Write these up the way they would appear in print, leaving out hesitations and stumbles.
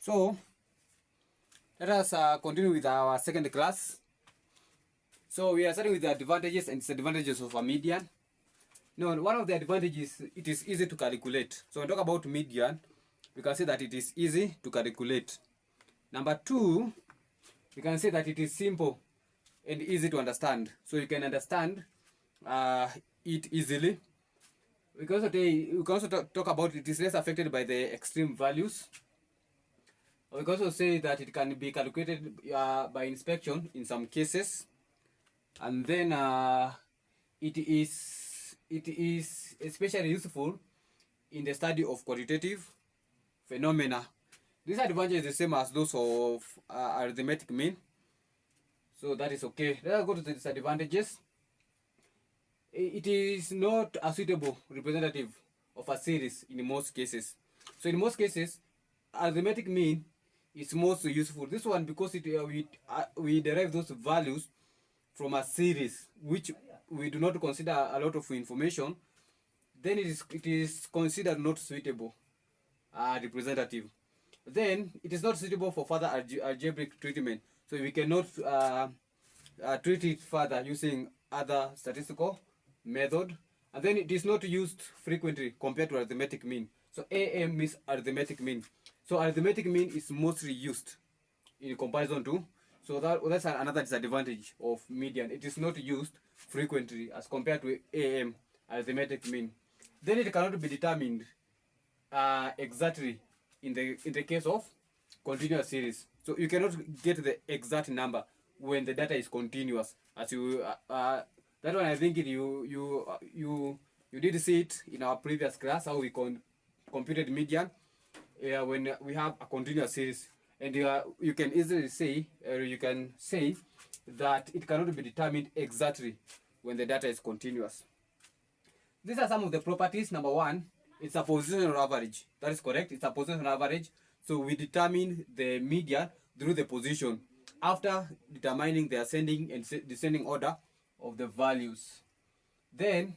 So let us continue with our second class. So we are starting with the advantages and disadvantages of a median. Now, one of the advantages, it is easy to calculate. So when we talk about median, we can say that it is easy to calculate. Number two, we can say that it is simple and easy to understand. So you can understand it easily. We can also talk about it is less affected by the extreme values. We can also say that it can be calculated by inspection in some cases, and then it is especially useful in the study of quantitative phenomena. This advantage is the same as those of arithmetic mean, so that is okay. Let us go to the disadvantages. It is not a suitable representative of a series in most cases. So in most cases, arithmetic mean is most useful. This one because we derive those values from a series which we do not consider a lot of information, then it is considered not suitable representative. Then it is not suitable for further algebraic treatment. So we cannot treat it further using other statistical method. And then it is not used frequently compared to arithmetic mean. So AM means arithmetic mean. So arithmetic mean is mostly used in comparison to. So that's another disadvantage of median. It is not used frequently as compared to AM, arithmetic mean. Then it cannot be determined exactly in the case of continuous series. So you cannot get the exact number when the data is continuous. As you that one, I think you did see it in our previous class how we computed median when we have a continuous series, and you can easily say you can say that it cannot be determined exactly when the data is continuous. These are some of the properties. Number one, it's a positional average. That is correct. It's a positional average. So we determine the median through the position after determining the ascending and descending order of the values. Then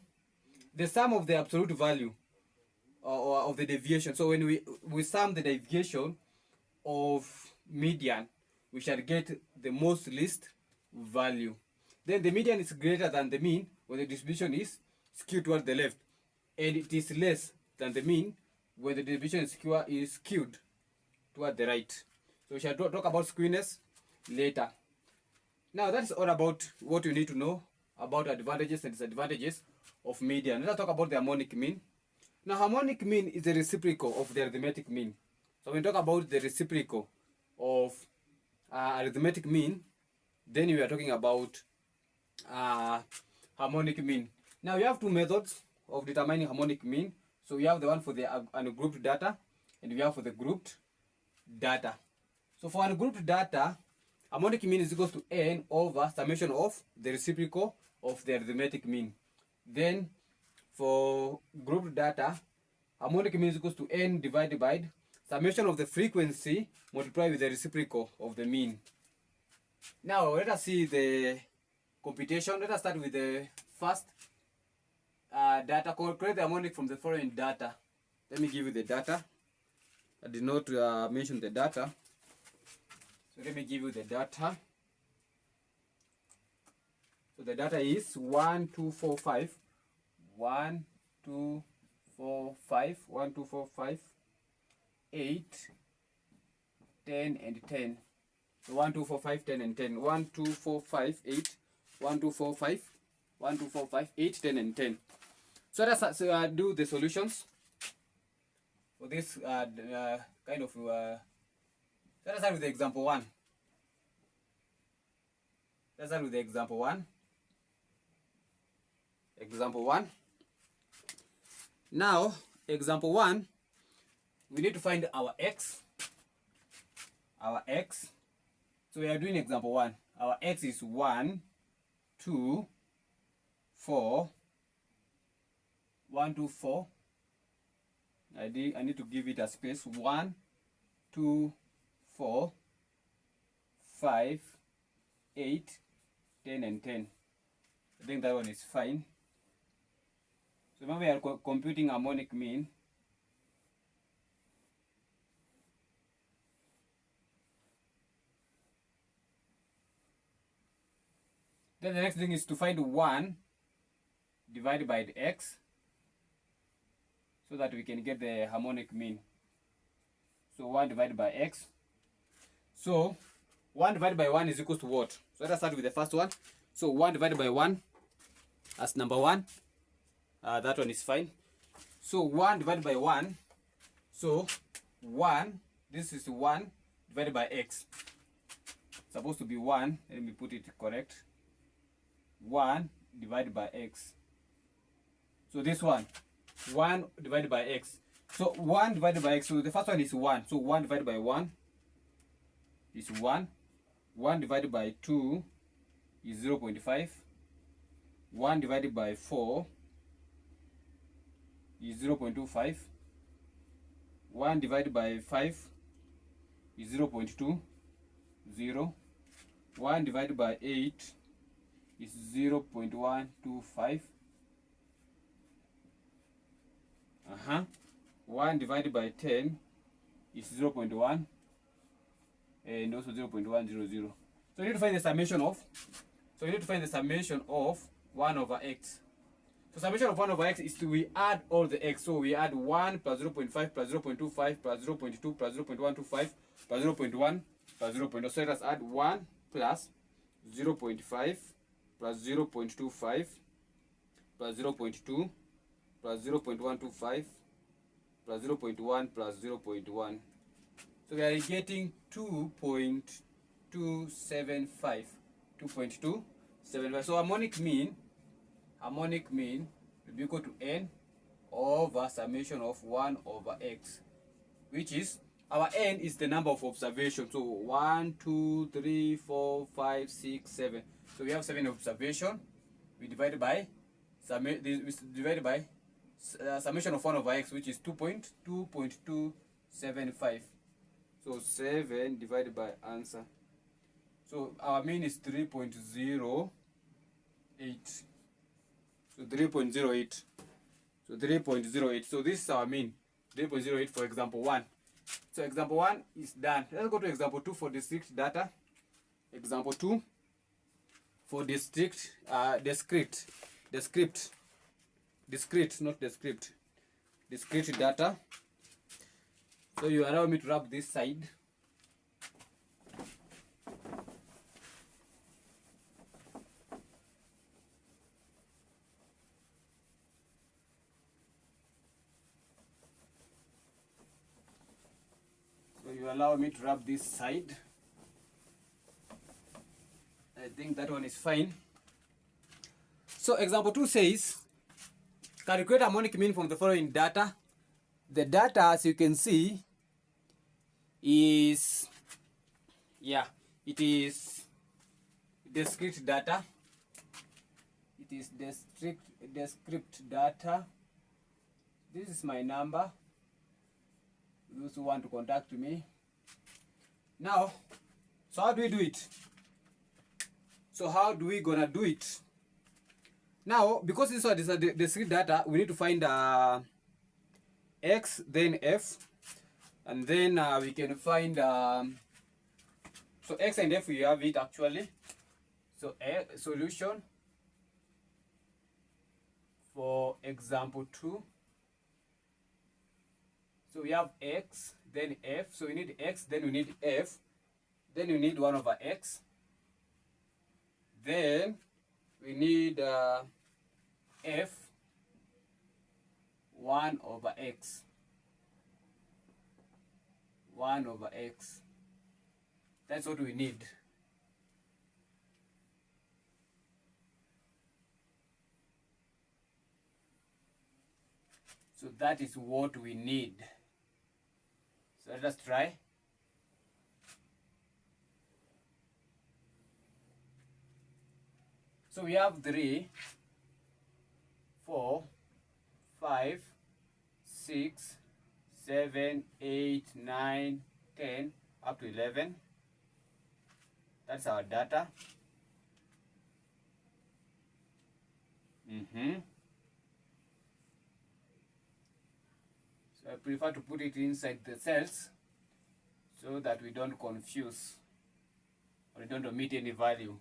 the sum of the absolute value or of the deviation. So when we sum the deviation of median, we shall get the most least value. Then the median is greater than the mean when the distribution is skewed towards the left, and it is less than the mean when the distribution is skewed toward the right. So we shall talk about skewness later. Now that's all about what you need to know about advantages and disadvantages of median. Let's talk about the harmonic mean. Now harmonic mean is the reciprocal of the arithmetic mean. So when we talk about the reciprocal of arithmetic mean, then we are talking about harmonic mean. Now we have two methods of determining harmonic mean. So we have the one for the ungrouped data, and we have for the grouped data. So for ungrouped data, harmonic mean is equal to n over summation of the reciprocal of the arithmetic mean. Then for grouped data, harmonic mean is equal to n divided by summation of the frequency multiplied with the reciprocal of the mean. Now let us see the computation. Let us start with the first data. Calculate the harmonic from the following data. Let me give you the data. I did not mention the data. So let me give you the data. So the data is 1, 2, 4, 5. 1, 2, 4, 5. 1, 2, 4, 5. 8, 10, and 10. So 1, 2, 4, 5, 10, and 10. 1, 2, 4, 5, 8. 1, 2, 4, 5. 1, 2, 4, 5, 8, 10, and 10. So let's do the solutions for this kind of. Let us start with the example 1. Let's start with the example 1. Example 1. Now, example 1, we need to find our x. Our x. So we are doing example 1. Our x is 1, 2, 4. 1, 2, 4. I need to give it a space. 1, 2, 4, 5, 8, 10, and 10. I think that one is fine. So when we are computing harmonic mean, Then the next thing is to find 1 divided by the x, so that we can get the harmonic mean. So 1 divided by x. So 1 divided by 1 is equal to what? So let us start with the first one. So 1 divided by 1 as number 1. That one is fine. So 1 divided by 1. So 1, this is 1 divided by x. Supposed to be 1. Let me put it correct. 1 divided by x. So this one, 1 divided by x. So 1 divided by x. So the first one is 1. So 1 divided by 1 is 1. 1 divided by 2 is 0.5. 1 divided by 4 is 0.25. 1 divided by 5 is 0.2. 0. 1 divided by 8 is 0.125. 1 divided by 10 is 0.1, and also 0.100. So we need to find the summation of. So we need to find the summation of 1 over x. So summation of 1 over x is we add all the x. So we add 1 plus 0.5 plus 0.25 plus 0.2 plus 0.125 plus 0.1 plus 0.0. So let us add 1 plus 0.5 plus 0.25 plus 0.2 plus 0.125 plus 0.1 plus 0.1. So we are getting 2.275. 2.275. So harmonic mean will be equal to n over summation of 1 over x, which is, our n is the number of observations. So 1, 2, 3, 4, 5, 6, 7. So we have 7 observations. We divide by summation of 1 over x, which is 2.275. So 7 divided by answer. So our mean is 3.08. So 3.08. So 3.08. So this is our mean. 3.08 for example 1. So example 1 is done. Let's go to example 2 for discrete data. Example 2 for discrete, discrete, not descript. Discrete data. So you allow me to wrap this side. So you allow me to wrap this side. I think that one is fine. So example 2 says, calculate harmonic mean from the following data. The data, as you can see, is, it is discrete data. It is discrete data. This is my number. Those who want to contact me. Now, so how do we do it? So how do we gonna do it? Now, because this one is a discrete data, we need to find x, then f, and then we can find so x and f, we have it actually. So a solution for example 2. So we have x, then f. So we need x, then we need f, then we need 1 over x, then we need f, 1 over x. 1 over x. That's what we need. So that is what we need. So let us try. So we have 3, 4, 5, 6, 7, 8, 9, 10, up to 11. That's our data. So I prefer to put it inside the cells so that we don't confuse or we don't omit any value.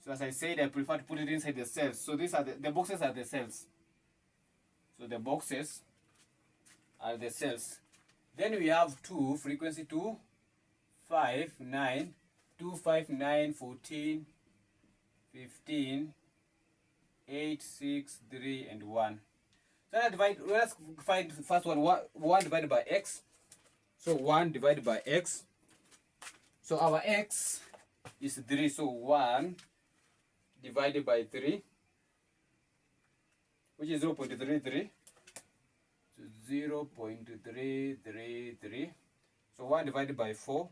So as I said, I prefer to put it inside the cells. So these are the boxes are the cells. So the boxes are the cells. Then we have 2, frequency 2, 5, 9, 2, 5, 9, 14, 15, 8, 6, 3, and 1. So let's find the first one, 1 divided by x. So 1 divided by x. So our x is 3. So 1 divided by 3, which is 0.33. So 0.333. So 1 divided by 4.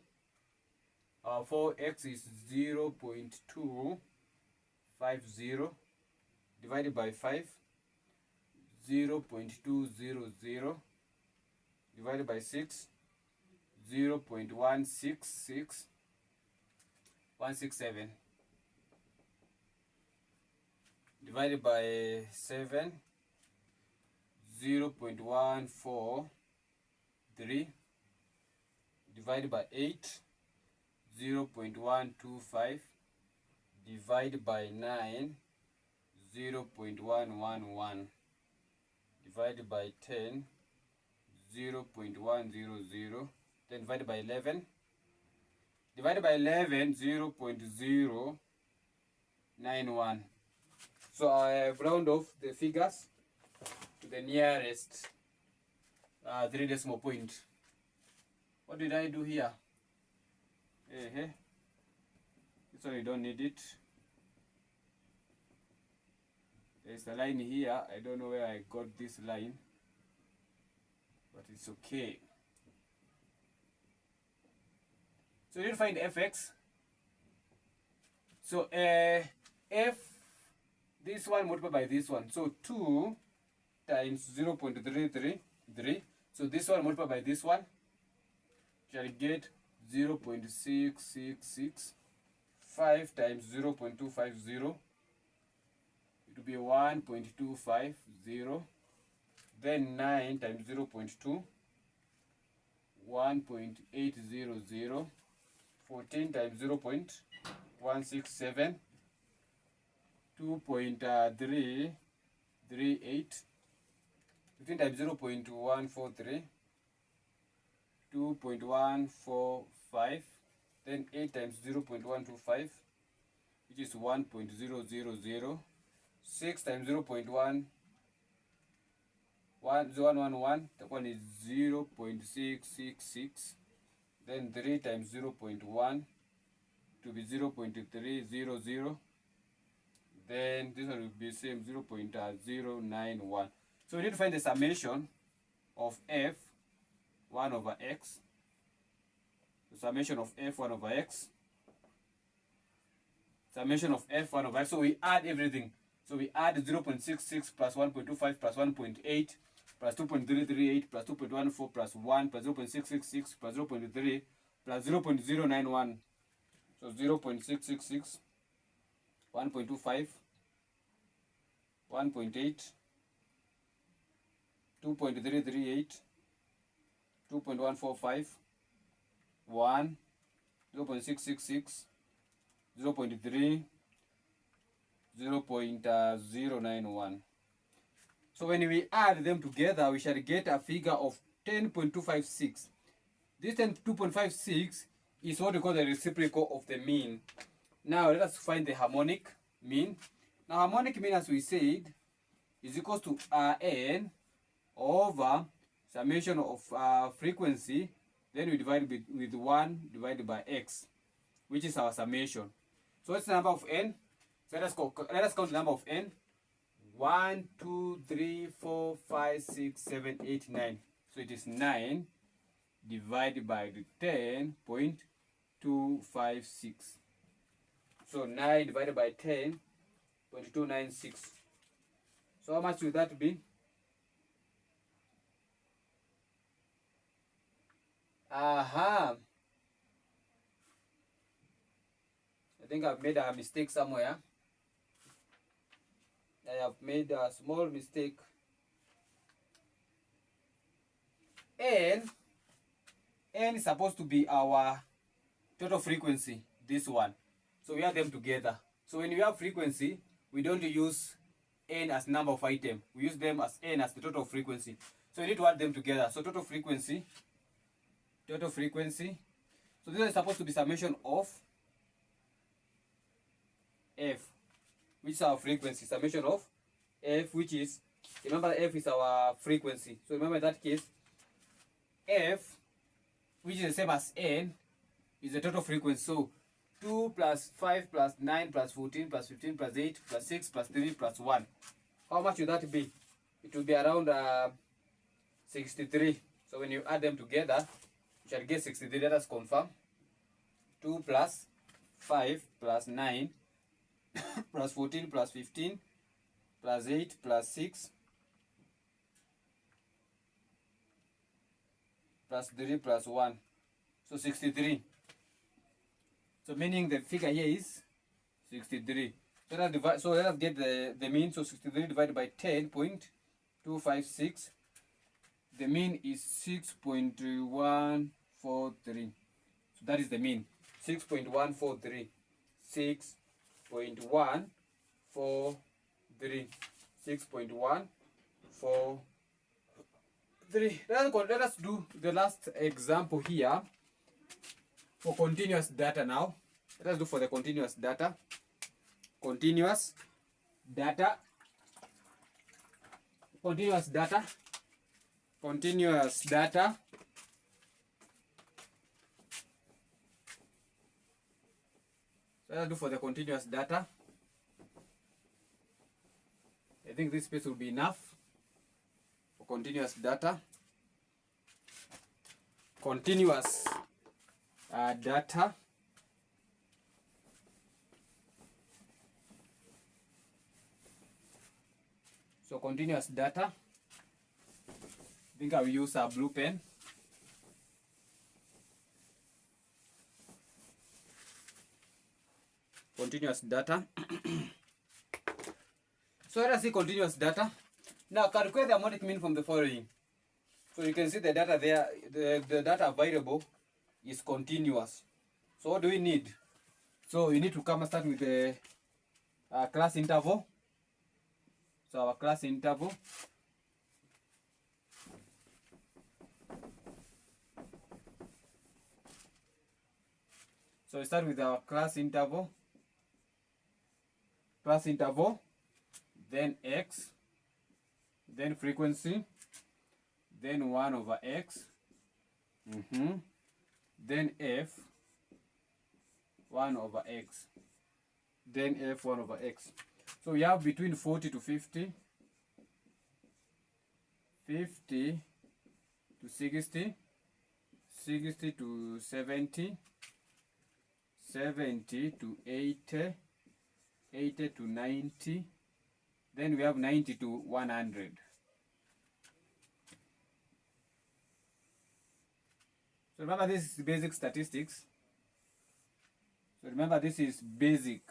Our 4x is 0.250 divided by 5. 0.200 divided by 6. 0.167 divided by 7. 0.143 divided by 8. 0.125 divided by 9. 0.111 divided by 10. 0.100. Then divided by 11. Divided by 11, 0.091. So I have round off the figures to the nearest 3 decimal point. What did I do here? This one you don't need it. There's a line here. I don't know where I got this line, but it's okay. So you need to find fx. So f, this one multiplied by this one. So 2 times 0.333. So this one multiplied by this one shall get 0.666. 5 times 0.250. It will be 1.250. Then 9 times 0.2. 1.800. 14 times 0.167. 2.338. 15 times 0.143. 2.145. Then 8 times 0.125, which is 1.000. 6 times 0.111, that one is 0.666. Then 3 times 0.1 to be 0.300. Then this one will be same 0.091. So we need to find the summation of f1 over x. The summation of f1 over x. Summation of f1 over x. So we add everything. So we add 0.66 plus 1.25 plus 1.8 plus 2.338 plus 2.14 plus 1 plus 0.666 plus 0.3 plus 0.091. So 0.666, 1.25, 1.8, 2.338, 2.145, 1, 0.666, 0.3, 0.091. So when we add them together, we shall get a figure of 10.256. This 10.256 is what we call the reciprocal of the mean. Now let us find the harmonic mean. Now harmonic mean, as we said, is equals to Rn over summation of frequency. Then we divide with 1 divided by x, which is our summation. So what's the number of n? So let us count the number of n. 1, 2, 3, 4, 5, 6, 7, 8, 9. So it is 9 divided by the 10.256. So 9 divided by 10.296. So how much will that be? I think I've made a mistake somewhere. I have made a small mistake. N is supposed to be our total frequency, this one. So we add them together. So when we have frequency, we don't use n as number of item. We use them as n as the total frequency. So we need to add them together. So total frequency. So this is supposed to be summation of f, which is our frequency. Summation of f, which is, remember f is our frequency. So remember in that case, f, which is the same as n, is the total frequency. So 2 plus 5 plus 9 plus 14 plus 15 plus 8 plus 6 plus 3 plus 1. How much will that be? It will be around 63. So when you add them together, you shall get 63. Let us confirm. 2 plus 5 plus 9 plus 14 plus 15 plus 8 plus 6 plus 3 plus 1. So 63. So meaning the figure here is 63. So let us get the mean. So 63 divided by 10.256. The mean is 6.143. So that is the mean. 6.143. 6.143. 6.143. Let us do the last example here for continuous data now. Let us do for the continuous data. Continuous data. So let us do for the continuous data. I think this space will be enough for continuous data. Continuous data. So continuous data. I think I will use a blue pen. Continuous data. So let us see continuous data. Now calculate the harmonic mean from the following. So you can see the data there, the data variable is continuous. So what do we need? So you need to come and start with the class interval. So our class interval. So we start with our class interval. Then x, then frequency, then 1 over x, then f, 1 over x, then f 1 over x. So we have between 40 to 50, 50 to 60, 60 to 70, 70 to 80, 80 to 90, then we have 90 to 100. So remember, this is basic statistics. So remember, this is basic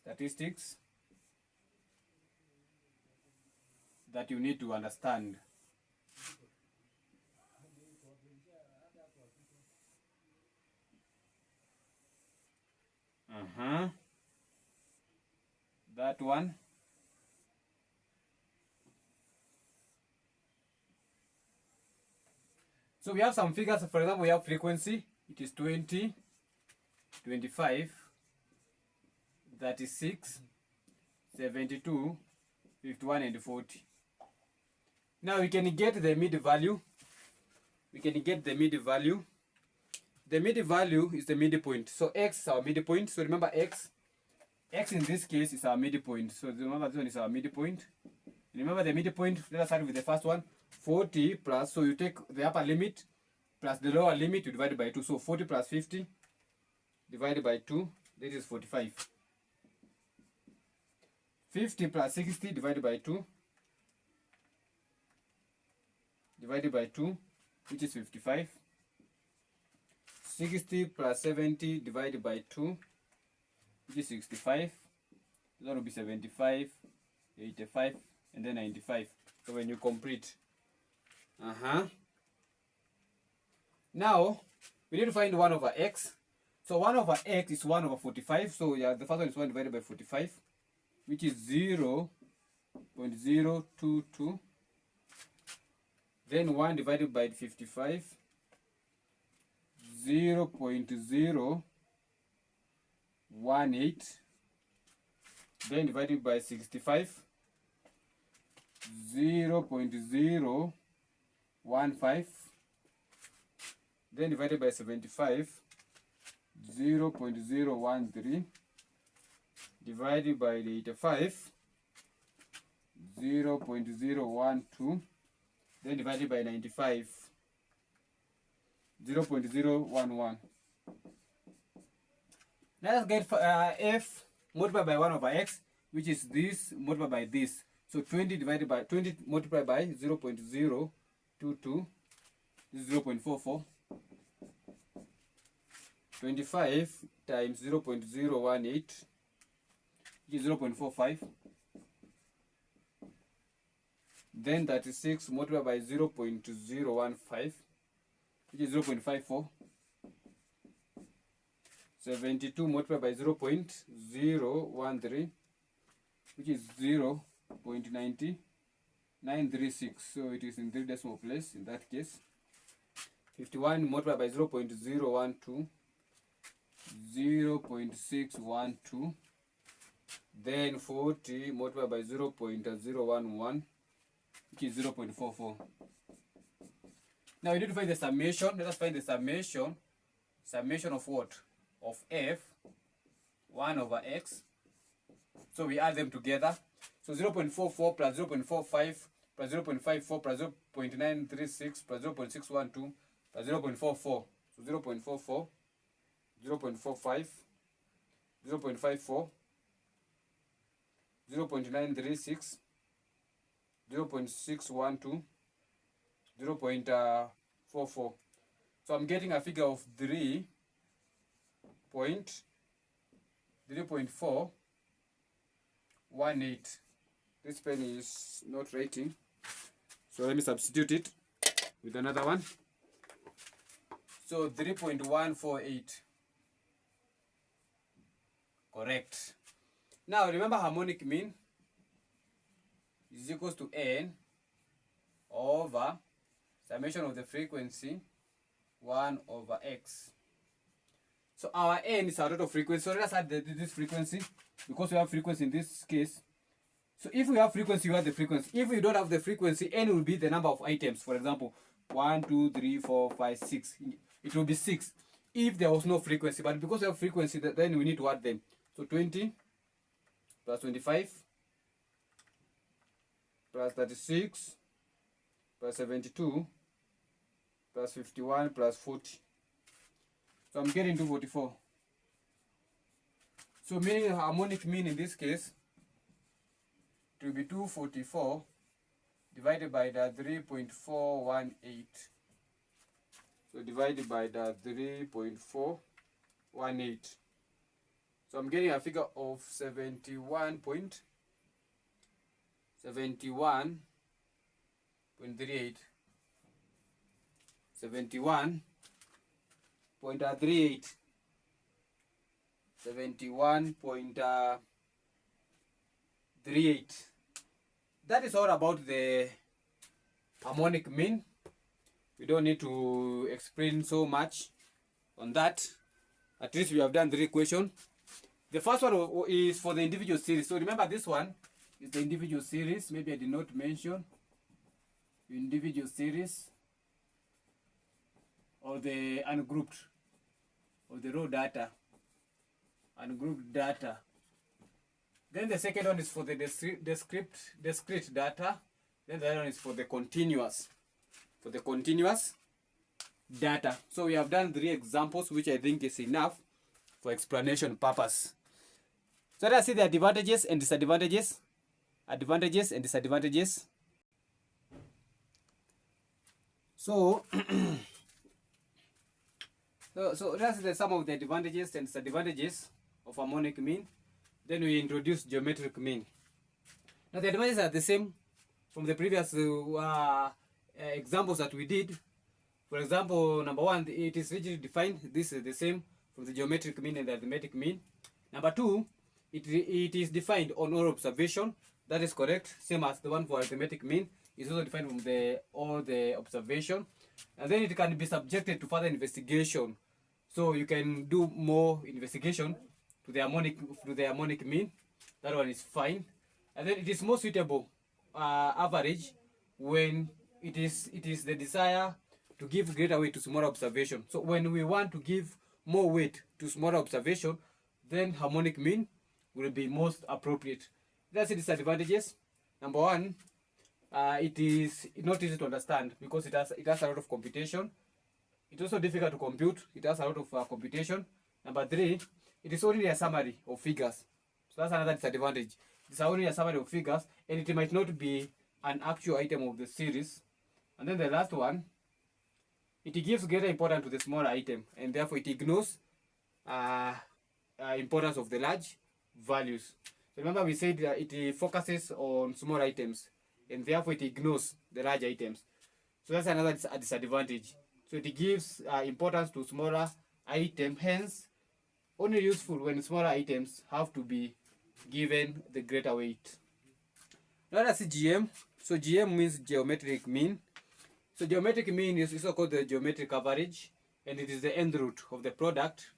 statistics that you need to understand. That one. So we have some figures. For example, we have frequency. It is 20, 25, 36, 72, 51, and 40. Now we can get the mid value. The mid value is the midpoint. So x is our midpoint. So remember x in this case is our midpoint. So remember this one is our midpoint. Remember the midpoint. Let us start with the first one. 40 plus, so you take the upper limit plus the lower limit, you divide by 2. So 40 plus 50 divided by 2, that is 45. 50 plus 60 divided by 2, which is 55. 60 plus 70 divided by 2, which is 65. That will be 75, 85, and then 95. So when you complete. Now we need to find 1 over x. So 1 over x is 1 over 45. So yeah, the first one is 1 divided by 45, which is 0.022. Then 1 divided by 55, 0.018. Then divided by 65, 0.015. Then divided by 75, 0.013. Divided by 85, 0.012. Then divided by 95, 0.011. Let's get f multiplied by 1 over x, which is this multiplied by this. So 20 divided by 20 multiplied by 0.022, this is 0.44. 25 times 0.018, which is 0.45. Then 36 multiplied by 0.015, which is 0.54. 72 multiplied by 0.013, which is 0.9936. So it is in 3 decimal place in that case. 51 multiplied by 0.012, 0.612. Then 40 multiplied by 0.011, which is 0.44. Now we need to find the summation. Let us find the summation. Summation of what? Of f 1 over x. So we add them together. So 0.44 plus 0.45 plus 0.54 plus 0.936 plus 0.612 plus 0.44. So 0.44, 0.45, 0.54, 0.936, 0.612, 0.44. So I'm getting a figure of 3.418. This pen is not writing, so let me substitute it with another one. So 3.148. Correct. Now remember, harmonic mean is equals to n over summation of the frequency 1 over x. So our n is our total frequency. So let's add this frequency, because we have frequency in this case. So if we have frequency, you have the frequency. If we don't have the frequency, n will be the number of items. For example, 1, 2, 3, 4, 5, 6. It will be 6 if there was no frequency. But because we have frequency, then we need to add them. So 20 plus 25 plus 36 plus 72 plus 51 plus 40. So I'm getting 244. So meaning harmonic mean in this case, it will be 244 divided by the 3.418. So divided by the 3.418. So I'm getting a figure of 71.38. 71.38. 71.38. That is all about the harmonic mean. We don't need to explain so much on that. At least we have done the equation. The first one is for the individual series. So remember, this one is the individual series. Maybe I did not mention individual series, or the ungrouped, or the raw data, ungrouped data. Then the second one is for the discrete data. Then the other one is for the continuous data. So we have done 3 examples, which I think is enough for explanation purpose. So let us see the advantages and disadvantages. Advantages and disadvantages. So, so let us see some of the advantages and disadvantages of harmonic mean. Then we introduce geometric mean. Now the advantages are the same from the previous examples that we did. For example, number 1, it is rigidly defined. This is the same. from the geometric mean and the arithmetic mean. Number 2, it is defined on all observation. That is correct. Same as the one for arithmetic mean. It's also defined from all the observation. And then it can be subjected to further investigation. So you can do more investigation to the harmonic mean. That one is fine. And then it is more suitable average when it is the desire to give greater weight to smaller observation. So when we want to give more weight to smaller observation, then harmonic mean will be most appropriate. That's the disadvantages. Number 1, it is not easy to understand because it has a lot of computation. It's also difficult to compute. It has a lot of computation. Number 3, it is only a summary of figures. So that's another disadvantage. It's only a summary of figures, and it might not be an actual item of the series. And then the last one, it gives greater importance to the smaller item, and therefore it ignores importance of the large values. So remember we said that it focuses on small items, and therefore it ignores the large items. So that's another disadvantage. So it gives importance to smaller items, hence only useful when smaller items have to be given the greater weight. Let us see GM. So GM means geometric mean. So geometric mean is also called the geometric average, and it is the end root of the product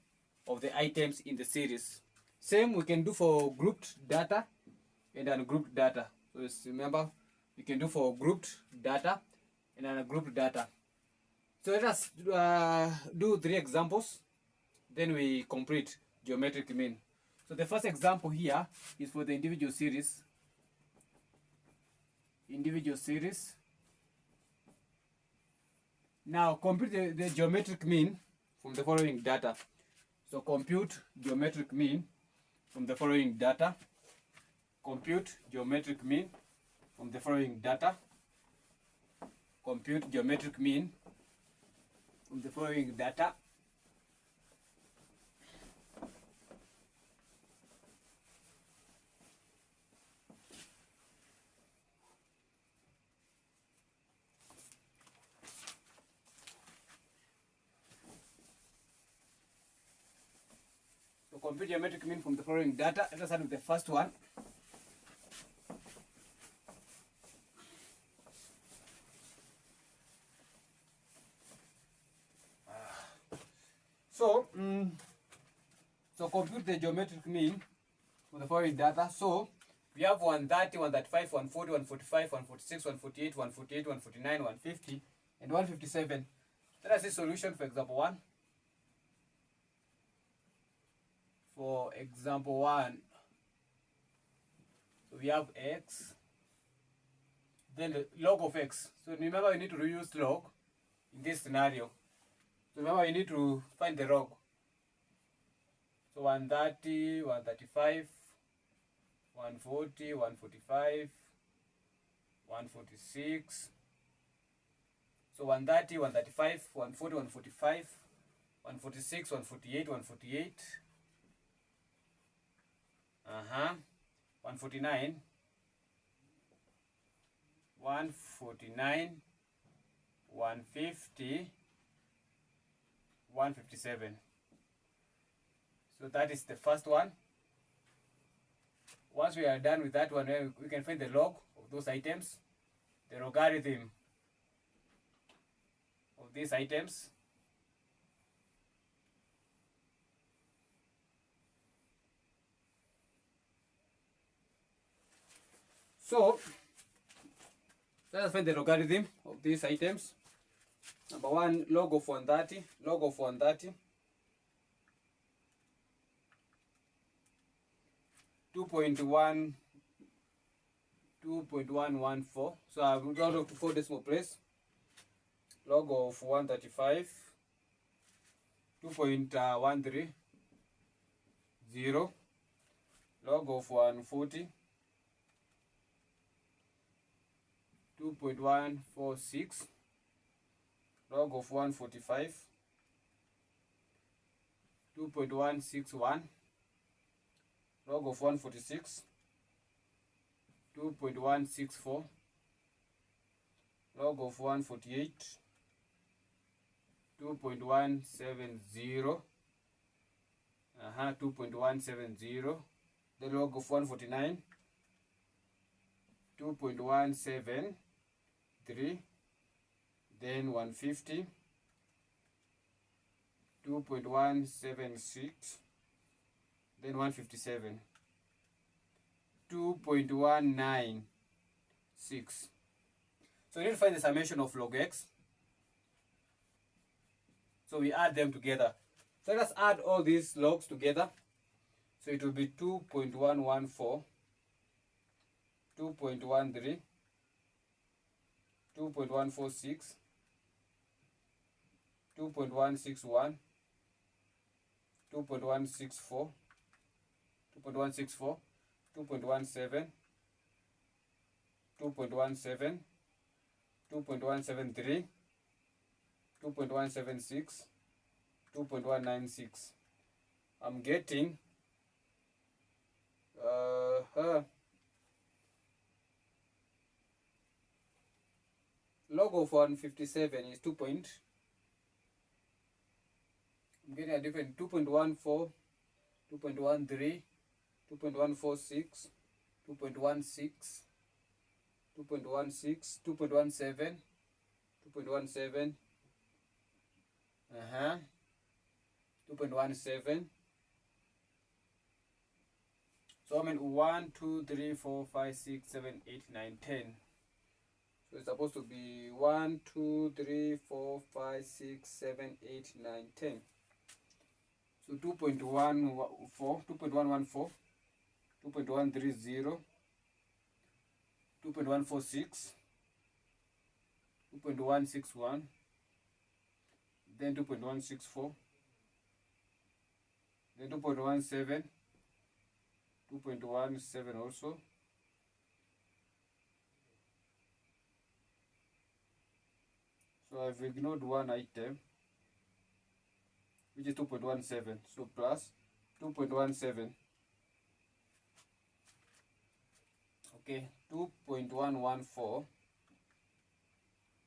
of the items in the series. Same we can do for grouped data and ungrouped data. So just remember, we can do for grouped data and ungrouped data. So let us do 3 examples, then we complete geometric mean. So the first example here is for the individual series. Now compute the geometric mean from the following data. So compute geometric mean from the following data. Compute geometric mean from the following data. Compute geometric mean from the following data. Compute geometric mean from the following data. Let us start with the first one. So compute the geometric mean from the following data. So we have 130, 135, 140, 145, 146, 148, 148, 149, 150, and 157. Let us see solution for example 1. For example 1, so we have x, then the log of x. So remember we need to reuse log in this scenario. So remember you need to find the log. So 130, 135, 140, 145, 146. So 130, 135, 140, 145, 146, 148, 148. 149, 149, 150, 157. So that is the first one. Once we are done with that one, we can find the log of those items, the logarithm of these items. So let us find the logarithm of these items. Number 1, log of 130, log of 130, 2.114. So I will round up to 4 decimal place. Log of 135, 2.130. Log of 140, 2.146. Log of 145, 2.161. Log of 146, 2.164. Log of 148, 2.170. 2.170. The log of 149, 2.173. Then 150, 2.176. Then 157, 2.196. So we need to find the summation of log x. So we add them together. So let us add all these logs together. So it will be 2.114, 2.13, 2.146, 2.161, 2.164, 2.164, 2.17, 2.17, 2.173, 2.176, 2.196. I'm getting log of 157 is 2. I'm getting a different 2.14, 2.13, 2.146, 2.16, 2.16, 2.17, 2.17, 2.17. So I mean 1, 2, 3, 4, 5, 6, 7, 8, 9, 10. So it's supposed to be 1, 2, 3, 4, 5, 6, 7, 8, 9, 10. So 2.14, 2.114, 2.130, 2.146, 2.161, then 2.164, then 2.17, 2.17 also, so I've ignored one item, which is 2.17, so plus 2.17, okay, 2.114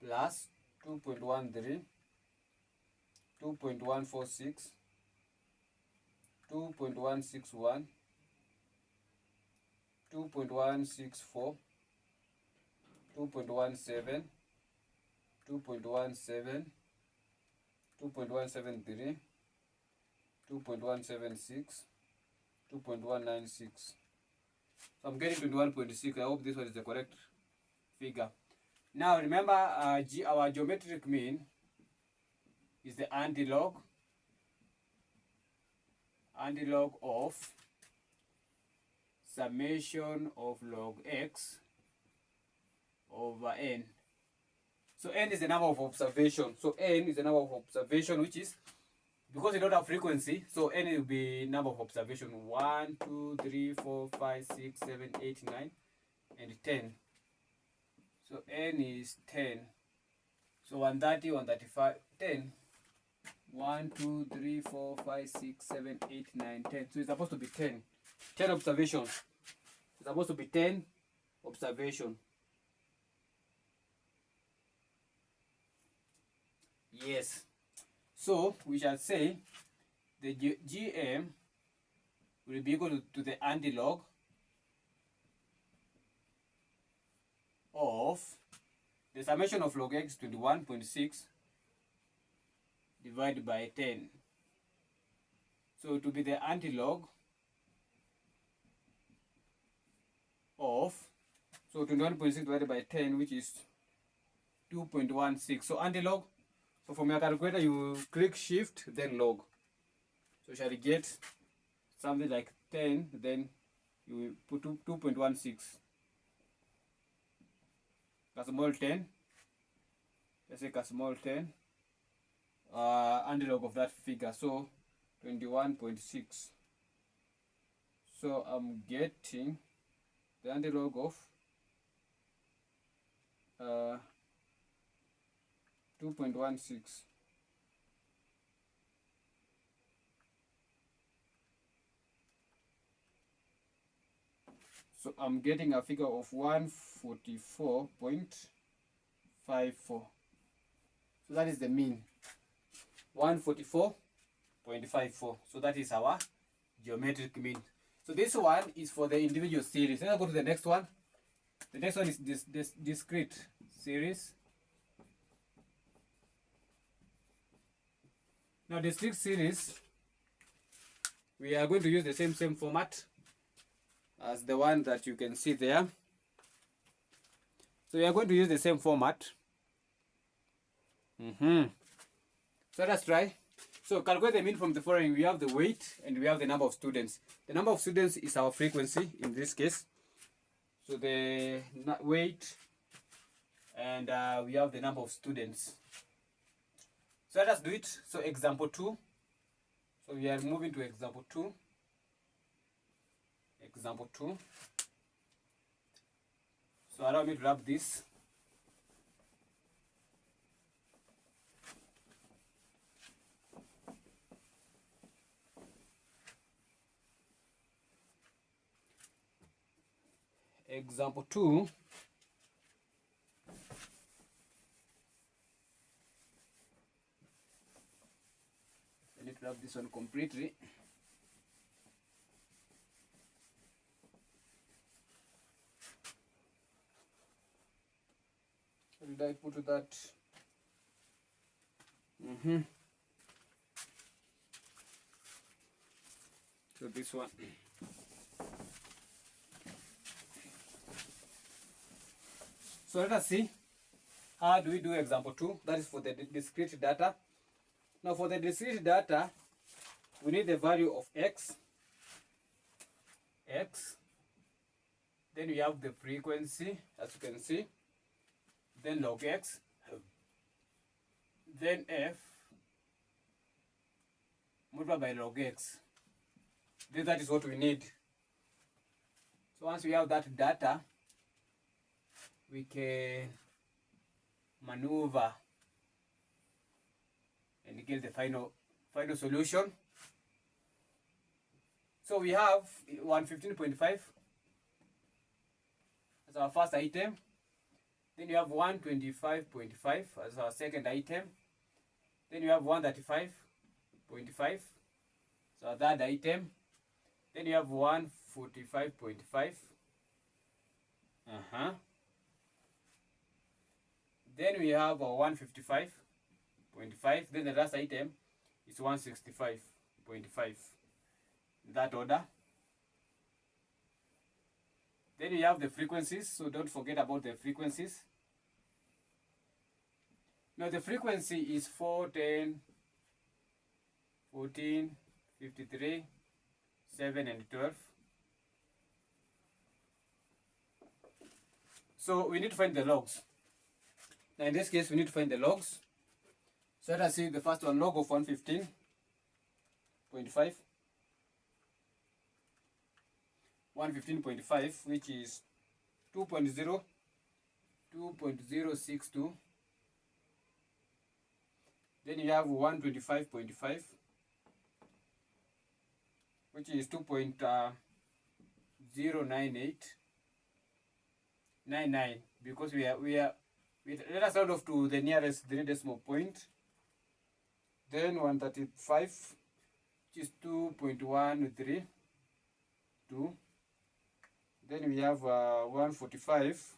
plus 2.13, 2.146, 2.161, 2.164, 2.17, 2.17, 2.173, 2.176, 2.196. So I'm getting 21.6. I hope this one is the correct figure. Now remember, our geometric mean is the antilog of summation of log x over n. So n is the number of observation. So n is the number of observation, which is, because you don't have frequency, so n will be number of observation 1, 2, 3, 4, 5, 6, 7, 8, 9, and 10. So n is 10. So 130, 135, 10. 1, 2, 3, 4, 5, 6, 7, 8, 9, 10. So it's supposed to be 10. 10 observations. It's supposed to be 10 observation. Yes. So we shall say the GM will be equal to the antilog of the summation of log x 21.6 divided by 10. So to be the antilog of, so 21.6 divided by 10, which is 2.16. So antilog, so from your calculator you click shift then log. So shall you get something like 10, then you put 2.16. Small 10. Let's say small 10. Antilog of that figure, so 21.6. So I'm getting the antilog of 2.16. So I'm getting a figure of 144.54. So that is the mean. 144.54. So that is our geometric mean. So this one is for the individual series. Let's go to the next one. The next one is this discrete series. Now discrete series, we are going to use the same format as the one that you can see there. So we are going to use the same format. So let's try. So calculate the mean from the following. We have the weight and we have the number of students. The number of students is our frequency in this case. So the weight and we have the number of students. So let us do it. So example 2. So we are moving to example 2. Example 2. So allow me to wrap this. Example 2. I need to wrap this one completely. Did I put that? So this one. So let us see how do we do example 2. That is for the discrete data. Now for the discrete data, we need the value of x. Then we have the frequency, as you can see. Then log x. Then f multiplied by log x. Then that is what we need. So once we have that data, we can maneuver and get the final solution. So we have 115.5 as our first item. Then you have 125.5 as our second item. Then you have 135.5 as our third item. Then you have 145.5. Then we have 155.5. Then the last item is 165.5. In that order. Then we have the frequencies, so don't forget about the frequencies. Now the frequency is 4, 10, 14, 53, 7 and 12. So we need to find the logs. Now in this case we need to find the logs. So let us see the first one, log of 115.5. 115.5, which is 2.062. Then you have 125.5, which is 2.09899, because we let us round off to the nearest 3 decimal point. Then 135, which is 2.132. Then we have 145,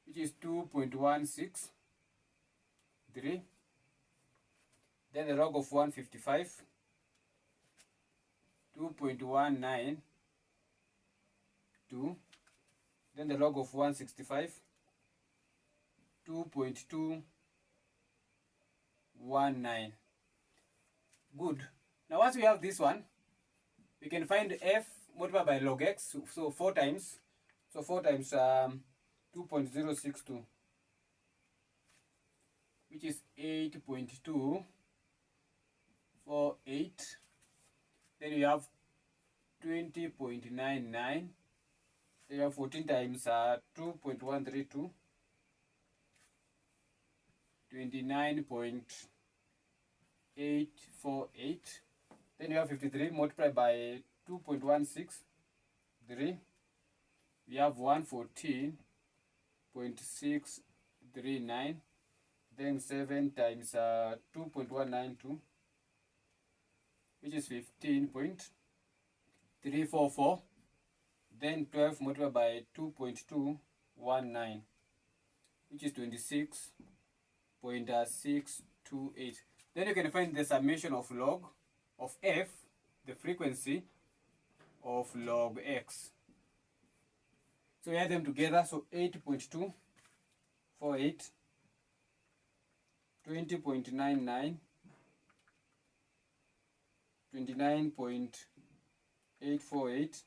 which is 2.163. Then the log of 155, 2.192. Then the log of 165, 2.219. Good. Now once we have this one, we can find f multiplied by log x, so 4 times. So 4 times 2.062, which is 8.248. Then you have 20.99. Then you have 14 times 2.132, 29.848. Then you have 53 multiplied by 2.163. We have 114.639. Then 7 times 2.192, which is 15.848. 344. Then 12 multiplied by 2.219, which is 26.628. Then you can find the summation of log of f, the frequency of log x. So we add them together. So 8.248, 20.99, 29.848,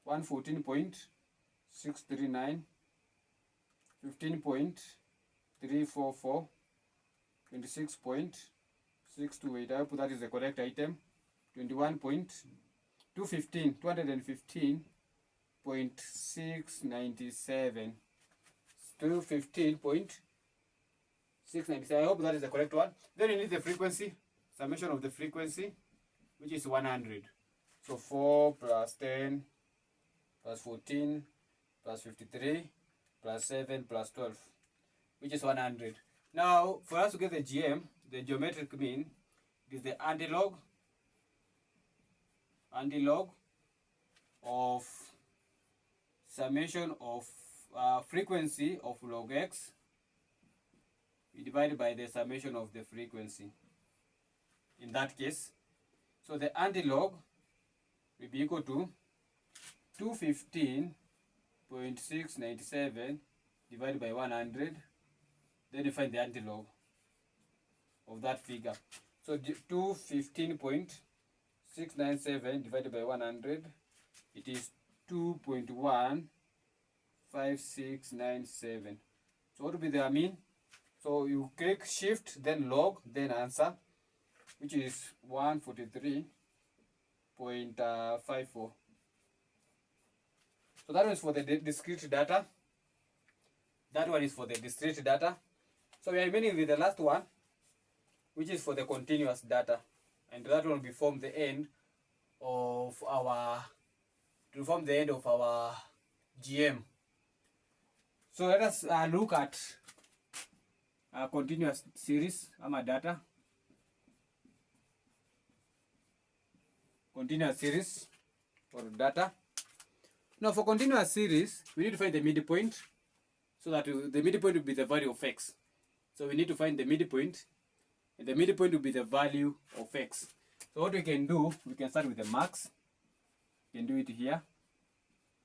114.639, 15.344, 26.628. I hope that is the correct item. 215.697. 215.697. I hope that is the correct one. Then you need the frequency, summation of the frequency, which is 100. So 4 plus 10 plus 14 plus 53 plus 7 plus 12, which is 100. Now, for us to get the GM, the geometric mean, it is the antilog of summation of frequency of log x divided by the summation of the frequency in that case. So the antilog will be equal to 215.697 divided by 100. Then you find the antilog of that figure. So 215.697 divided by 100, it is 2.15697. So what will be the mean? So you click shift, then log, then answer, which is 143.54. So that one is for the discrete data. That one is for the discrete data. So we are remaining with the last one, which is for the continuous data. And that one will be form the end of our GM. So let us look at continuous series data. Continuous series or data. Now for continuous series, we need to find the midpoint, so that the midpoint will be the value of x. So we need to find the midpoint, and the midpoint will be the value of x. So what we can do, we can start with the max. We can do it here.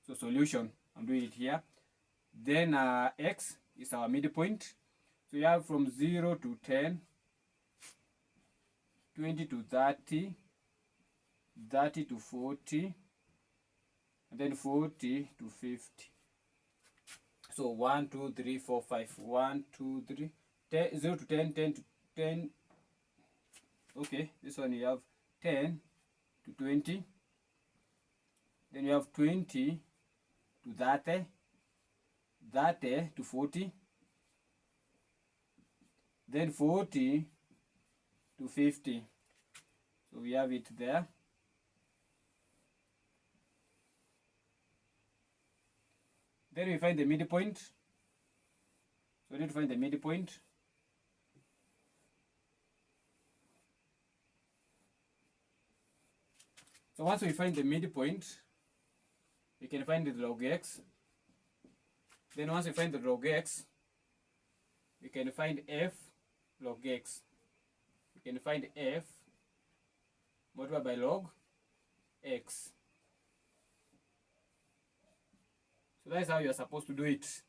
So solution, I'm doing it here. Then x is our midpoint. So we have from 0 to 10, 20 to 30, 30 to 40, and then 40 to 50. So 1, 2, 3, 4, 5. 1, 2, 3, 10, 0 to 10, 10 to 10. Okay, this one you have 10 to 20. Then you have 20 to 30, 30 to 40. Then 40 to 50. So we have it there. Then we find the midpoint. So we need to find the midpoint. So once we find the midpoint, we can find the log x. Then once we find the log x, we can find f log x. We can find f multiplied by log x. So that's how you are supposed to do it.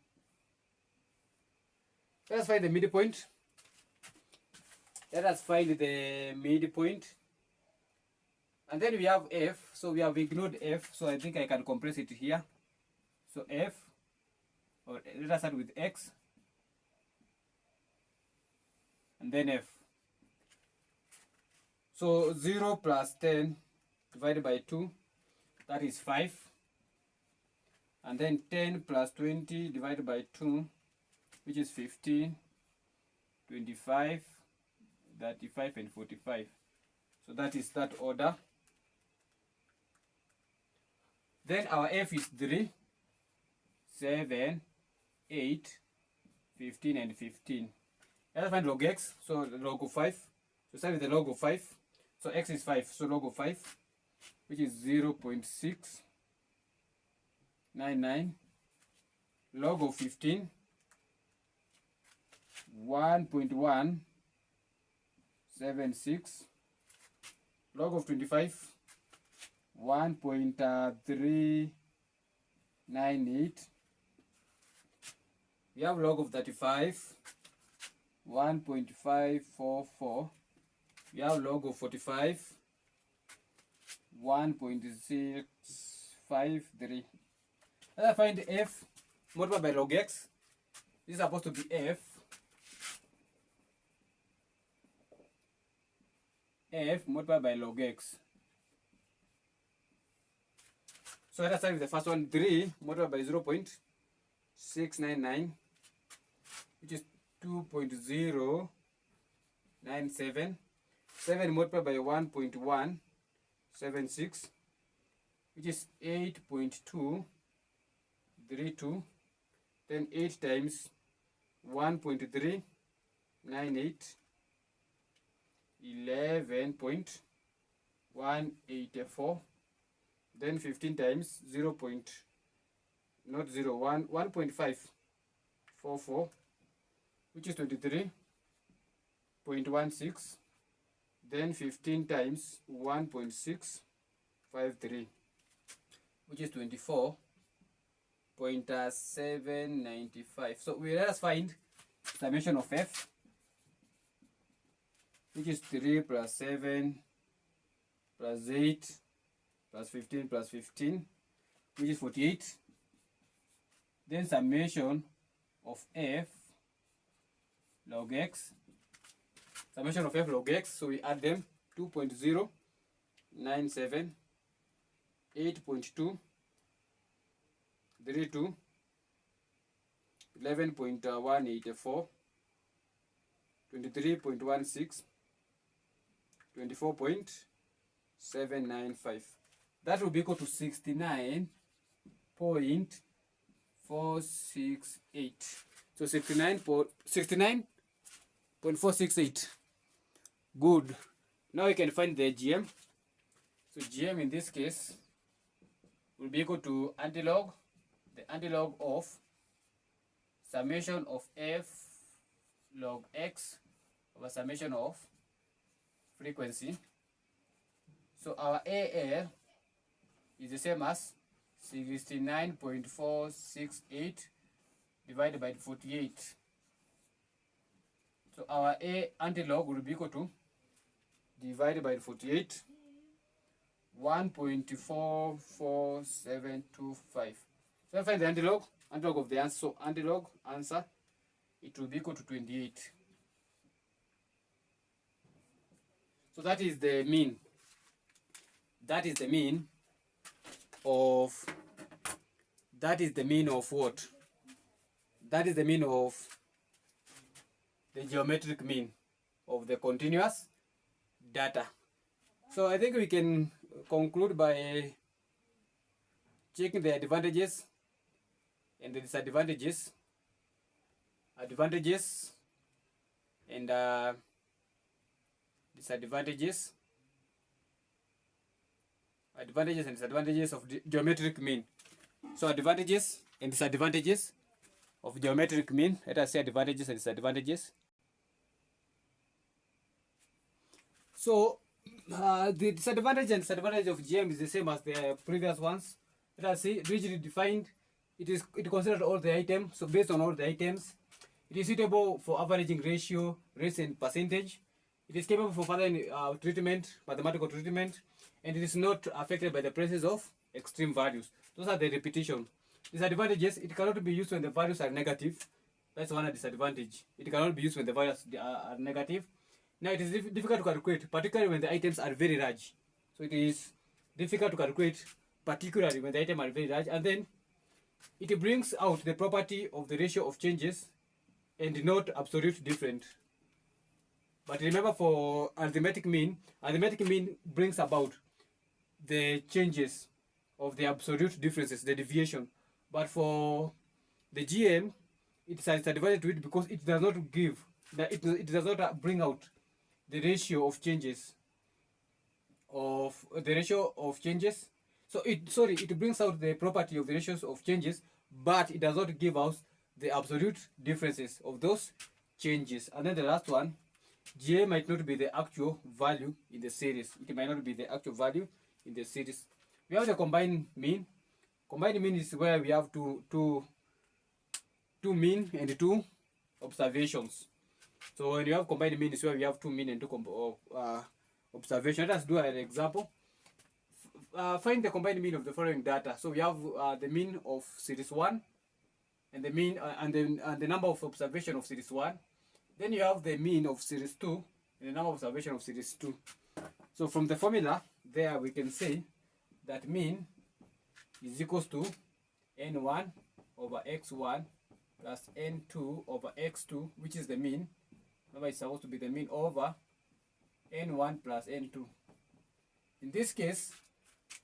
Let us find the midpoint. Let us find the midpoint. And then we have f. So we have ignored f. So I think I can compress it here. So f, or let us start with x. And then f. So 0 plus 10 divided by 2, that is 5. And then 10 plus 20 divided by 2, which is 15, 25, 35, and 45. So that is that order. Then our f is 3, 7, 8, 15, and 15. Let's find log x. So log of 5. So start with the log of 5. So x is 5. So log of 5. which is 0.699, log of 15, 1.176, log of 25, 1.398. We have log of 35, 1.544. We have log of 45, 1.653. Let's find f multiplied by log x. This is supposed to be f multiplied by log x. So let's start with the first one. 3 multiplied by 0.699, which is 2.097. 7 multiplied by 1.176, which is 8.232. Then 8 times 1.398, 11.184. Then 15 times 1.544, which is 23.16. Then 15 times 1.653, which is 24.795. So we let us find summation of f, which is 3 plus 7 plus 8 plus 15 plus 15, which is 48. Then summation of f log x, summation of f log x, so we add them. 2.097, 8.2, 32, 11.184, 23.16, 24.795. That will be equal to 69.468. So 69.468. Good. Now we can find the GM. So GM in this case will be equal to antilog, the antilog of summation of f log x over summation of frequency. So our AL is the same as 69.468 divided by 48. So our A antilog will be equal to, divided by 48, 1.44725. So I find the antilog of the answer. So antilog answer, it will be equal to 28. So that is the mean. That is the mean of, that is the mean of what? That is the mean of the geometric mean of the continuous data. So I think we can conclude by checking the advantages and the disadvantages. Advantages and disadvantages. Advantages and disadvantages of the geometric mean. So advantages and disadvantages of geometric mean. Let us say advantages and disadvantages. So the disadvantage and disadvantage of GM is the same as the previous ones. Let us see, rigidly defined. It considers all the items. So based on all the items, it is suitable for averaging ratio, rates, and percentage. It is capable for further treatment, mathematical treatment, and it is not affected by the presence of extreme values. Those are the repetition. Disadvantages, it cannot be used when the values are negative. That's one disadvantage. It cannot be used when the values are negative. Now it is difficult to calculate, particularly when the items are very large. So it is difficult to calculate, particularly when the items are very large. And then it brings out the property of the ratio of changes and not absolute different. But remember, for arithmetic mean brings about the changes of the absolute differences, the deviation. But for the GM, it has advantage to it because it does not give, it does not bring out the ratio of changes of the ratio of changes. So it brings out the property of the ratios of changes, but it does not give us the absolute differences of those changes. And then the last one, GA might not be the actual value in the series. It might not be the actual value in the series. We have the combined mean. Combined mean is where we have two mean and two observations. So when you have combined mean, is where we have two mean and two observations. Let us do an example. Find the combined mean of the following data. So we have the mean of series 1 and the mean and the number of observation of series 1. Then you have the mean of series 2 and the number of observation of series 2. So from the formula there we can say that mean is equals to n1 over x1 plus n2 over x2, which is the mean. Remember, it's supposed to be the mean over n1 plus n2. In this case,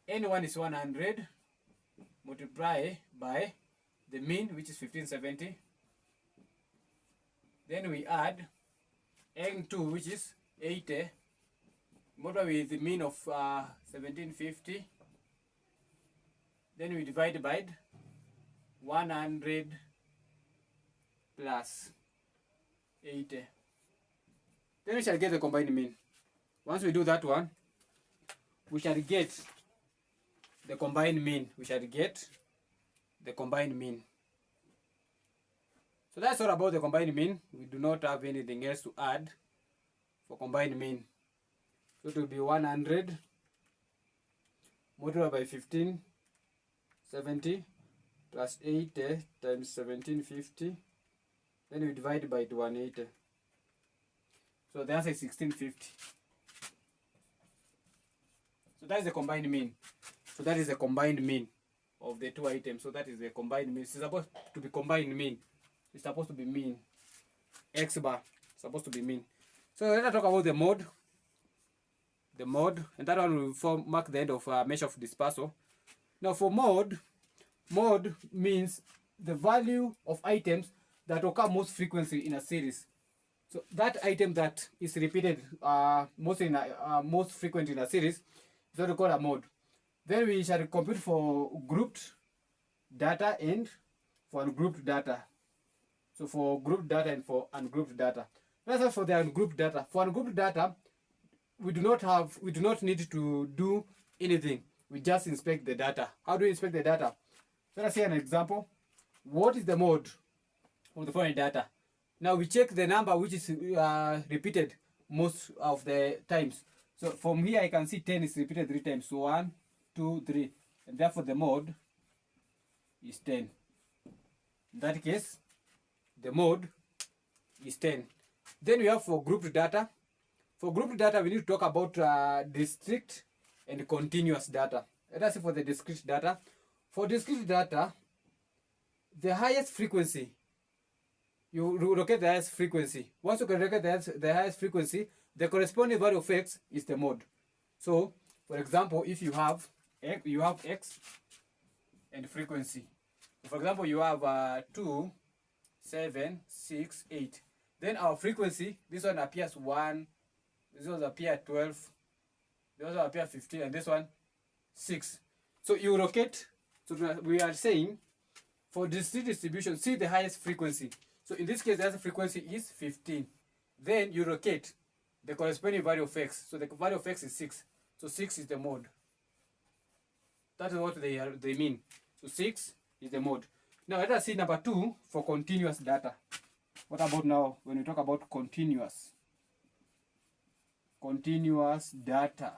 n1 is 100 multiplied by the mean, which is 1570. Then we add n2, which is 80, multiplied with the mean of 1750. Then we divide by 100 plus 80. Then we shall get the combined mean. Once we do that one, we shall get the combined mean. We shall get the combined mean. So that's all about the combined mean. We do not have anything else to add for combined mean. So it will be 100 multiplied by 1570 plus 80 times 1750. Then we divide by 180. So the answer is 1650. So that is the combined mean. So that is the combined mean of the two items. So that is the combined mean. It's supposed to be combined mean. It's supposed to be mean. X bar is supposed to be mean. So let us talk about the mode. The mode, and that one will mark the end of measure of dispersal. Now for mode means the value of items that occur most frequently in a series. So that item that is repeated most frequent in a series is what we call a mode. Then we shall compute for grouped data and for ungrouped data. So for grouped data and for ungrouped data. Let's say for the ungrouped data. For ungrouped data, we do not need to do anything. We just inspect the data. How do we inspect the data? Let us see an example. What is the mode of the following data? Now we check the number which is repeated most of the times. So from here I can see 10 is repeated 3 times. So 1, 2, 3. And therefore the mode is 10. In that case, the mode is 10. Then we have for grouped data. For grouped data, we need to talk about discrete and continuous data. Let us see for the discrete data. For discrete data, the highest frequency, you locate the highest frequency. Once you can locate the highest frequency, the corresponding value of x is the mode. So, for example, if you have x and frequency. For example, you have 2, 7, 6, 8. Then our frequency, this one appears 1, this one appears 12, this one appears 15, and this one 6. So you locate. So we are saying for discrete distribution, see the highest frequency. So in this case, the highest frequency is 15. Then you locate the corresponding value of x. So the value of x is 6. So 6 is the mode. That is what they mean. So 6 is the mode. Now let us see number 2 for continuous data. What about now when we talk about continuous data?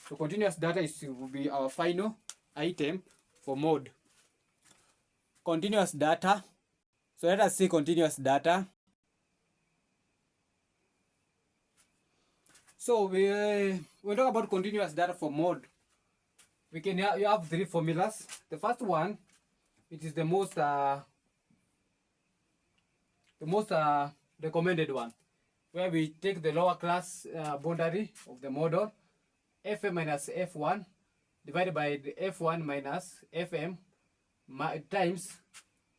So continuous data will be our final item for mode. Continuous data. So let us see continuous data. So we talk about continuous data for mode. You have 3 formulas. The first one, it is the most recommended one, where we take the lower class boundary of the model, fm minus f1 divided by the f1 minus fm times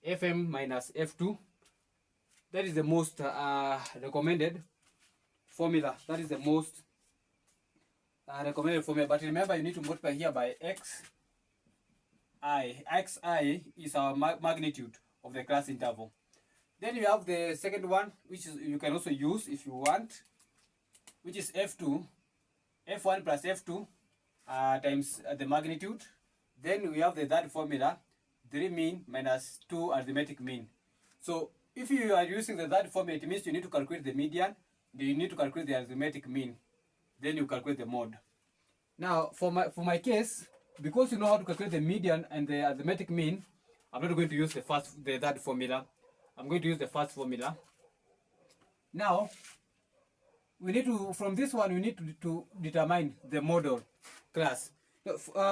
fm minus f2. That is the most recommended formula. That is the most recommended formula, but remember you need to multiply here by xi. Xi is our magnitude of the class interval. Then you have the second one, which is you can also use if you want, which is f2, f1 plus f2 times the magnitude. Then we have the third formula, 3 mean minus 2 arithmetic mean. So if you are using the third formula, it means you need to calculate the median, then you need to calculate the arithmetic mean, then you calculate the mode. Now for my case, because you know how to calculate the median and the arithmetic mean, I'm not going to use the third formula. I'm going to use the first formula. Now we need to, from this one, we need to determine the model class.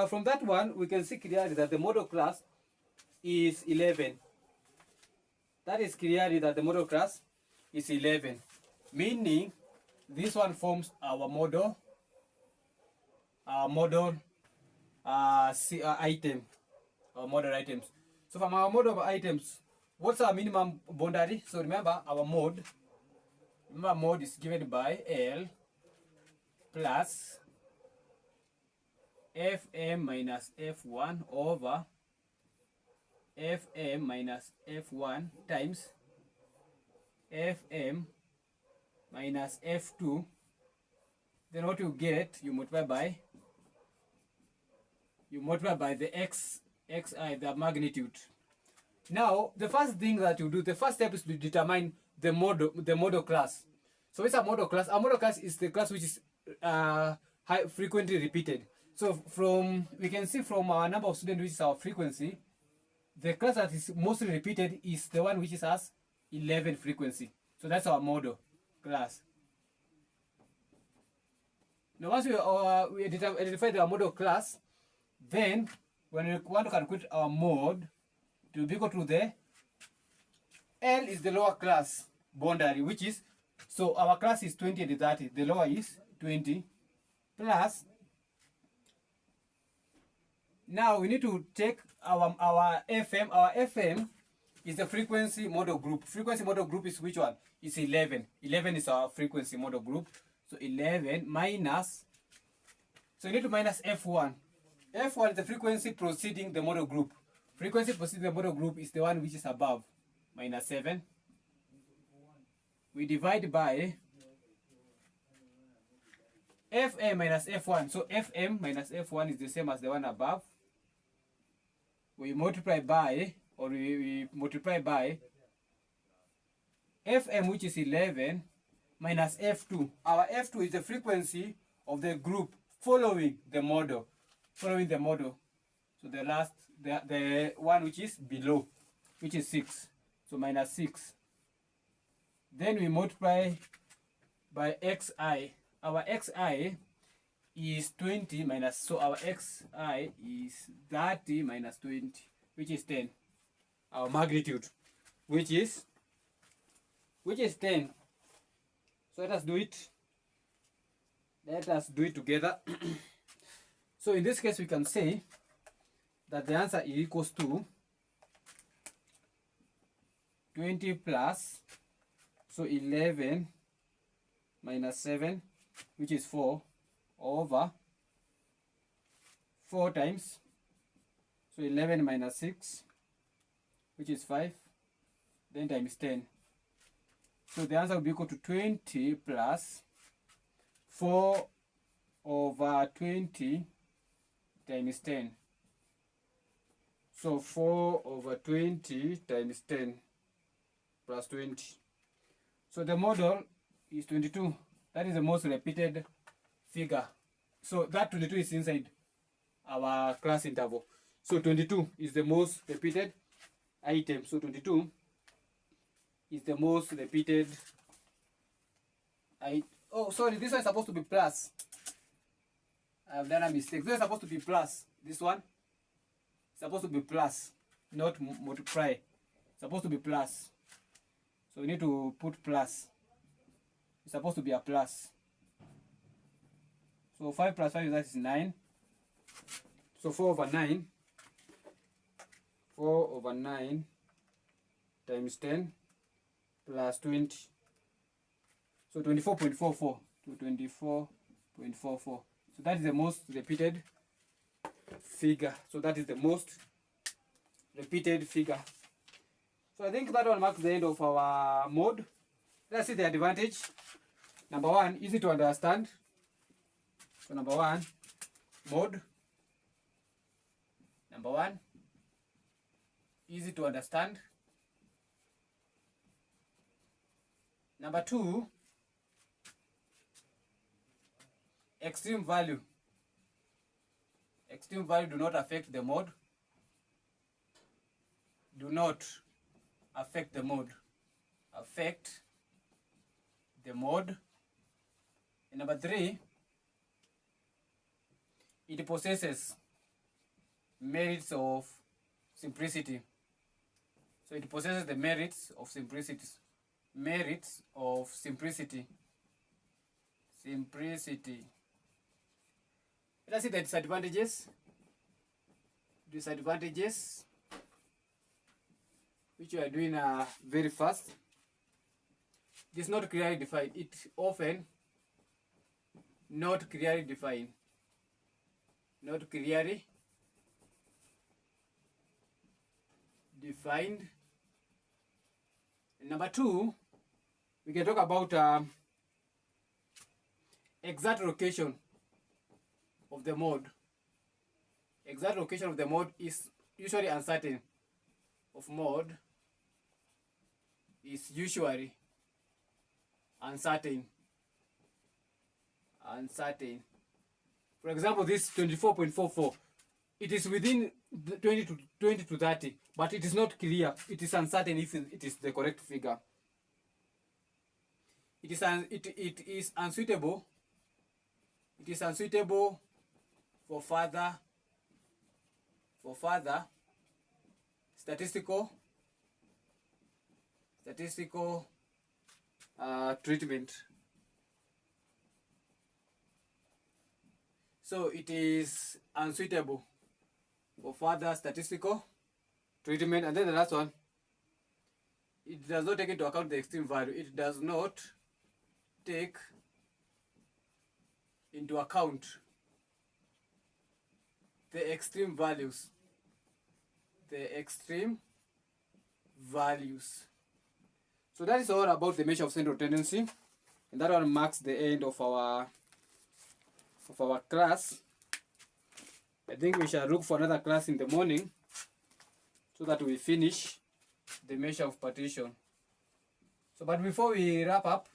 From that one, we can see clearly that the model class is 11. That is clearly that the model class is 11, meaning this one forms our model item, our model items. So from our model of items, what's our minimum boundary? So remember our mode. Remember mode is given by L plus Fm minus F1 over Fm minus F1 times Fm minus F2. Then what you get, you multiply by the xi, the magnitude. Now the first thing that you do, the first step is to determine the model class. So it's a model class. A model class is the class which is frequently repeated. So we can see from our number of students, which is our frequency, the class that is mostly repeated is the one which is as 11 frequency. So that's our model class. Now once we identify the model class, then when we want to calculate our mode, it will be equal to the L is the lower class boundary, which is, so our class is 20 and 30, the lower is 20, plus, now we need to take our FM. Our FM is the frequency model group. Frequency model group is which one? It's 11. 11 is our frequency model group. So 11 minus, so you need to minus F1. F1 is the frequency preceding the model group. Frequency preceding the model group is the one which is above, minus 7. We divide by Fm minus F1. So Fm minus F1 is the same as the one above. We multiply by, or we multiply by Fm, which is 11, minus F2. Our F2 is the frequency of the group following the model. So the one which is below, which is 6. So minus 6. Then we multiply by xi. Our xi is 20 minus, so our xi is 30 minus 20, which is 10. Our magnitude, which is 10. So let us do it. Let us do it together. So in this case, we can say that the answer is equals to 20 plus, so 11 minus 7, which is 4, over 4 times, so 11 minus 6, which is 5, then times 10. So the answer will be equal to 20 plus 4 over 20 times 10. So 4 over 20 times 10 plus 20. So the model is 22. That is the most repeated figure. So that 22 is inside our class interval. So 22 is the most repeated item. So 22 is the most repeated oh, sorry, this one is supposed to be plus. I've done a mistake. This is supposed to be plus. This one is supposed to be plus, not multiply. It's supposed to be plus. So we need to put plus. It's supposed to be a plus. So 5 plus 5 is 9. So 4 over 9. 4 over 9 times 10 plus 20. So 24.44 to 24.44. So that is the most repeated figure. So that is the most repeated figure. So I think that one marks the end of our mode. Let's see the advantage. Number one, easy to understand. So number one, mode. Number one, easy to understand. Number two, extreme value. Extreme value do not affect the mode. Do not affect the mode. Affect the mode. And number three, it possesses merits of simplicity. So it possesses the merits of simplicity. Merits of simplicity. Simplicity. Let's see the disadvantages. Disadvantages, which we are doing very fast. It is not clearly defined. It often not clearly defined. Not clearly defined. And number two, we can talk about exact location of the mode. Exact location of the mode is usually uncertain. Of mode is usually uncertain. Uncertain. For example, this 24.44, it is within 20 to 30, but it is not clear. It is uncertain if it is the correct figure. It is unsuitable. It is unsuitable for further statistical treatment. So it is unsuitable for further statistical treatment. And then the last one, it does not take into account the extreme value. It does not take into account the extreme values. The extreme values. So that is all about the measure of central tendency, and that one marks the end of our class. I think we shall look for another class in the morning so that we finish the measure of partition. So, but before we wrap up,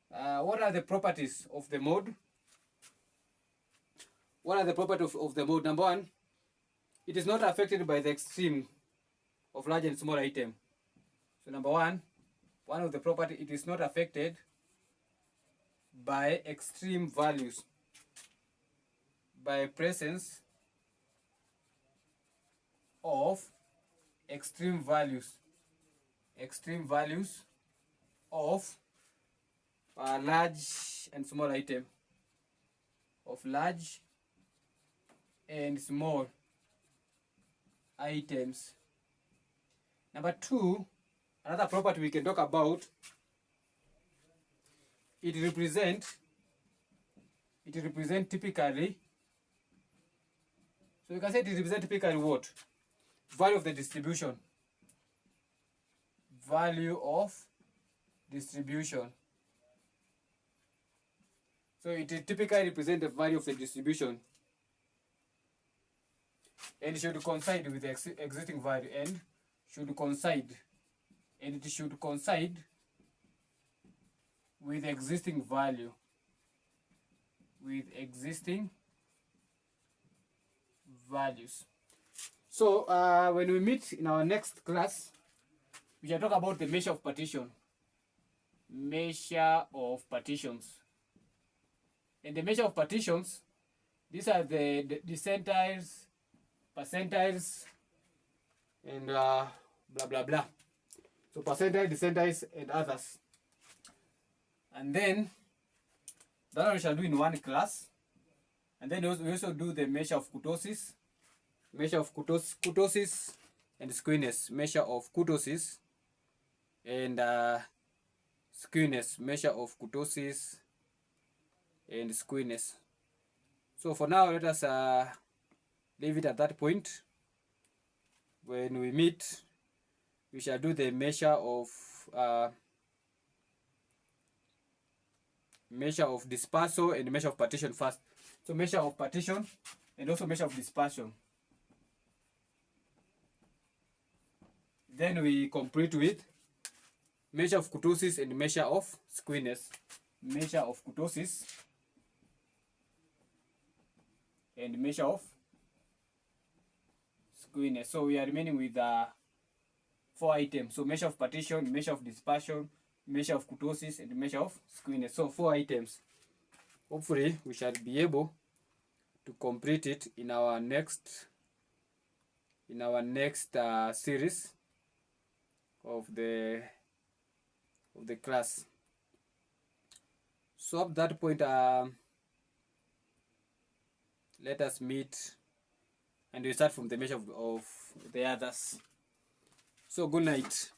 what are the properties of the mode? What are the properties of the mode? Number one, it is not affected by the extreme of large and small item. So number one of the property, it is not affected by extreme values, by presence of extreme values of large and small item, of large and small items. Number two, another property we can talk about, it represent typically, so you can say it represent typically what? Value of the distribution. Value of distribution. So it typically represents the value of the distribution, and it should coincide with the existing value, and it should coincide with existing value, with existing values. So when we meet in our next class, we shall talk about the measure of partition. Measure of partitions. And the measure of partitions, these are the decentiles, percentiles, and blah blah blah. So percentile, decentiles, and others. And then that one we shall do in one class. And then we also do the measure of kurtosis, kurtosis and skewness, measure of kurtosis and skewness, measure of kurtosis and squareness. So for now, let us leave it at that point. When we meet, we shall do the measure of dispersal and measure of partition first. So measure of partition and also measure of dispersion. Then we complete with measure of kurtosis and measure of squareness. Measure of kurtosis and measure of squareness. So we are remaining with 4 items. So measure of partition, measure of dispersion, measure of kurtosis, and measure of squareness. So 4 items. Hopefully we shall be able to complete it in our next series of the class. So at that point, let us meet and we start from the measure of the others. So good night.